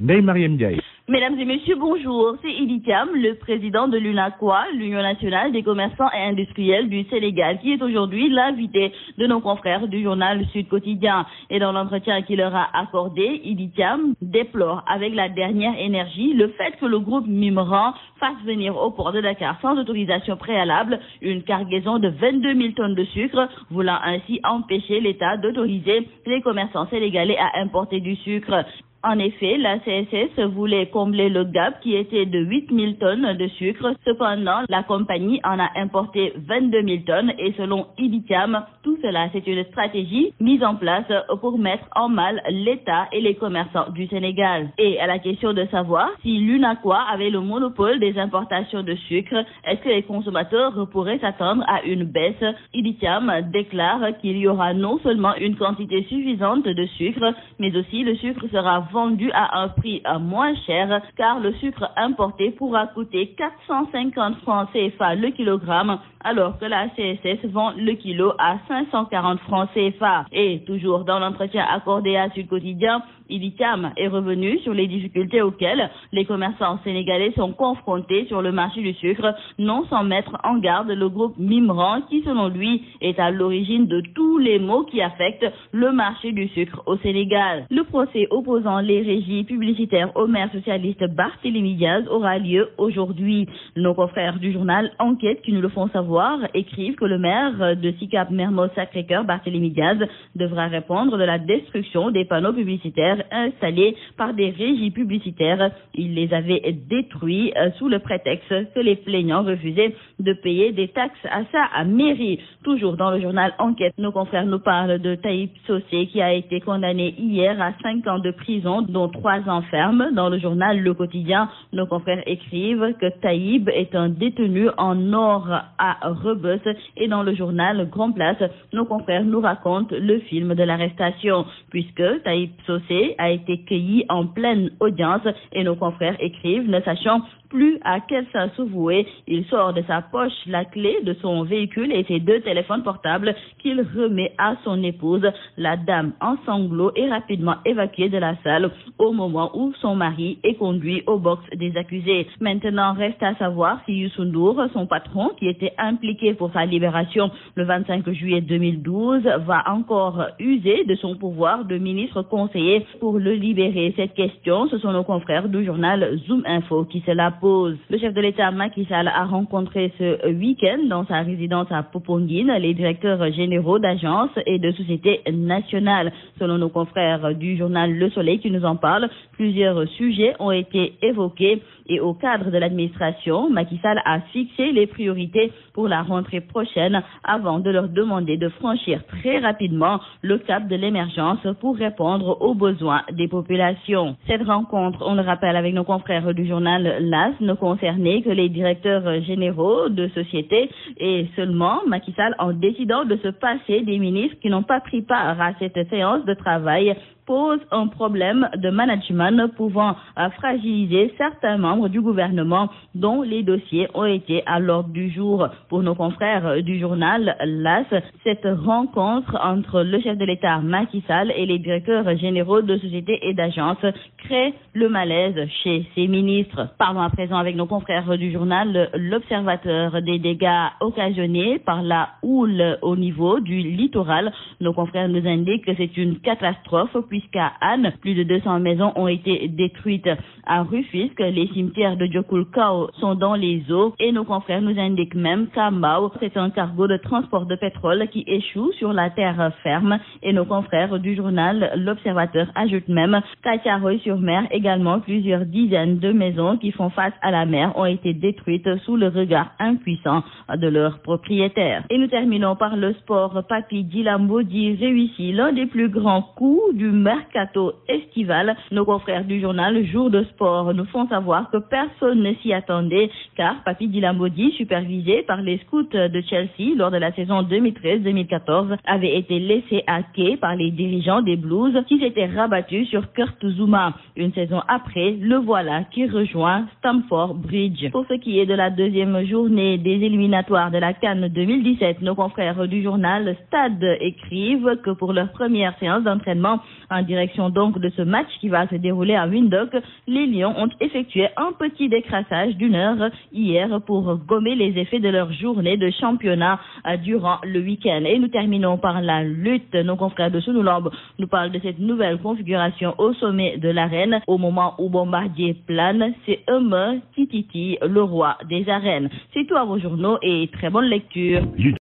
Ndeye Mariam Ndiaye. Mesdames et messieurs, bonjour. C'est Idi Thiam, le président de l'UNACOIS, l'Union nationale des commerçants et industriels du Sénégal, qui est aujourd'hui l'invité de nos confrères du journal Sud Quotidien. Et dans l'entretien qu'il leur a accordé, Idi Thiam déplore avec la dernière énergie le fait que le groupe Mimran fasse venir au port de Dakar sans autorisation préalable une cargaison de 22 000 tonnes de sucre, voulant ainsi empêcher l'État d'autoriser les commerçants sénégalais à importer du sucre. En effet, la CSS voulait combler le gap qui était de 8 000 tonnes de sucre. Cependant, la compagnie en a importé 22 000 tonnes et selon Idi Thiam, tout cela c'est une stratégie mise en place pour mettre en mal l'État et les commerçants du Sénégal. Et à la question de savoir si l'UNACOIS avait le monopole des importations de sucre, est-ce que les consommateurs pourraient s'attendre à une baisse? Idi Thiam déclare qu'il y aura non seulement une quantité suffisante de sucre, mais aussi le sucre sera vendu à un prix moins cher, car le sucre importé pourra coûter 450 francs CFA le kilogramme, alors que la CSS vend le kilo à 540 francs CFA. Et toujours dans l'entretien accordé à Sud Quotidien, Idi Thiam est revenu sur les difficultés auxquelles les commerçants sénégalais sont confrontés sur le marché du sucre, non sans mettre en garde le groupe Mimran qui, selon lui, est à l'origine de tous les maux qui affectent le marché du sucre au Sénégal. Le procès opposant les régies publicitaires au maire socialiste Barthélémy Diaz aura lieu aujourd'hui. Nos confrères du journal Enquête, qui nous le font savoir, écrivent que le maire de Sicap Mermoz Sacré-Cœur, Barthélémy Diaz, devra répondre de la destruction des panneaux publicitaires installés par des régies publicitaires. Il les avait détruits sous le prétexte que les plaignants refusaient de payer des taxes à sa mairie. Toujours dans le journal Enquête, nos confrères nous parlent de Taïb Socé qui a été condamné hier à 5 ans de prison, dont 3 ans ferme. Dans le journal Le Quotidien, nos confrères écrivent que Taïb est un détenu en or à Rebeuss. Et dans le journal Grand Place, nos confrères nous racontent le film de l'arrestation, puisque Taïb Socé a été cueilli en pleine audience. Et nos confrères écrivent, ne sachant plus à quel sens se vouer, il sort de sa poche la clé de son véhicule et ses 2 téléphones portables qu'il remet à son épouse. La dame en sanglots est rapidement évacuée de la salle au moment où son mari est conduit au box des accusés. Maintenant, reste à savoir si Youssou Ndour, son patron, qui était impliqué pour sa libération le 25 juillet 2012, va encore user de son pouvoir de ministre conseiller pour le libérer. Cette question, ce sont nos confrères du journal Zoom Info qui se la posent. Le chef de l'État Macky Sall a rencontré ce week-end dans sa résidence à Popenguine les directeurs généraux d'agences et de sociétés nationales. Selon nos confrères du journal Le Soleil qui nous en parlent, plusieurs sujets ont été évoqués et au cadre de l'administration, Macky Sall a fixé les priorités pour la rentrée prochaine avant de leur demander de franchir très rapidement le cap de l'émergence pour répondre aux besoins des populations. Cette rencontre, on le rappelle avec nos confrères du journal LAS, ne concernait que les directeurs généraux de sociétés et seulement Macky Sall, en décidant de se passer des ministres qui n'ont pas pris part à cette séance de travail, pose un problème de management pouvant fragiliser certains membres du gouvernement dont les dossiers ont été à l'ordre du jour. Pour nos confrères du journal LAS, cette rencontre entre le chef de l'État Macky Sall et les directeurs généraux de sociétés et d'agences crée le malaise chez ces ministres. Parlons à présent avec nos confrères du journal L'Observateur des dégâts occasionnés par la houle au niveau du littoral. Nos confrères nous indiquent que c'est une catastrophe puisqu'à Anne, plus de 200 maisons ont été détruites. À Rufisque, les cimetières de Diokoulkao sont dans les eaux et nos confrères nous indiquent même qu'à Mbao, c'est un cargo de transport de pétrole qui échoue sur la terre ferme. Et nos confrères du journal L'Observateur ajoutent même qu'à Thiaroye-sur-Mer, également plusieurs dizaines de maisons qui font face à la mer ont été détruites sous le regard impuissant de leurs propriétaires. Et nous terminons par le sport. Papi Djilambodi réussit l'un des plus grands coups du mercato estival. Nos confrères du journal Jour de Sport nous font savoir que personne ne s'y attendait car Papi Djilambodi, supervisé par les scouts de Chelsea lors de la saison 2013-2014, avait été laissé à quai par les dirigeants des Blues qui s'étaient rabattus sur Kurt Zouma. Une saison après, le voilà qui rejoint Stamford Bridge. Pour ce qui est de la deuxième journée des éliminatoires de la CAN 2017, nos confrères du journal Stade écrivent que pour leur première séance d'entraînement En direction donc de ce match qui va se dérouler à Windhoek, les Lions ont effectué un petit décrassage d'1 heure hier pour gommer les effets de leur journée de championnat durant le week-end. Et nous terminons par la lutte. Nos confrères de Sunu Lamb nous parlent de cette nouvelle configuration au sommet de l'arène. Au moment où Bombardier plane, c'est Eumeu qui titille le roi des arènes. C'est tout à vos journaux et très bonne lecture.